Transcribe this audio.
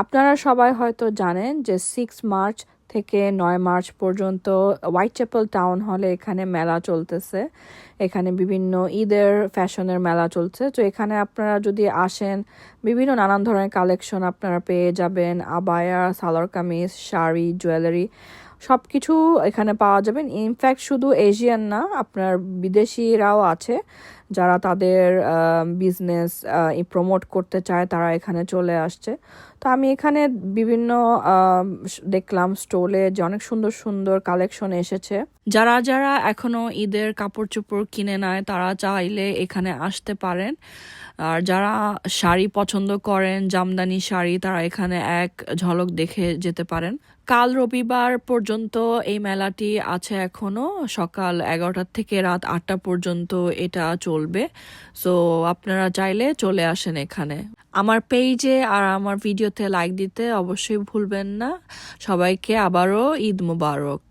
আপনারা সবাই হয়তো জানেন যে 6 মার্চ থেকে 9 মার্চ পর্যন্ত হোয়াইটচ্যাপেল টাউন হলে এখানে মেলা চলতেছে। এখানে বিভিন্ন ঈদের ফ্যাশনের মেলা চলছে। তো এখানে আপনারা যদি আসেন, বিভিন্ন নানান ধরনের কালেকশন আপনারা পেয়ে যাবেন। আবায়া, সালোয়ার কামিজ, শাড়ি, জুয়েলারি সব কিছু এখানে পাওয়া যাবেন। ইনফ্যাক্ট শুধু এশিয়ান না, আপনার বিদেশিরাও আছে যারা তাদের বিজনেস প্রমোট করতে চায়, তারা এখানে চলে আসছে। তো আমি এখানে বিভিন্ন দেখলাম স্টলে যে অনেক সুন্দর সুন্দর কালেকশন এসেছে। যারা যারা এখনো ঈদের কাপড় চোপড় কিনে নেয় তারা চাইলে এখানে আসতে পারেন। আর যারা শাড়ি পছন্দ করেন, জামদানি শাড়ি, তারা এখানে এক ঝলক দেখে যেতে পারেন। কাল রবিবার পর্যন্ত এই মেলাটি আছে এখনো, সকাল 11টা থেকে রাত 8টা পর্যন্ত এটা চলবে। সো আপনারা চাইলে চলে আসেন এখানে। আমার পেজে আর আমার ভিডিওতে লাইক দিতে অবশ্যই ভুলবেন না। সবাইকে আবারও ঈদ মুবারক।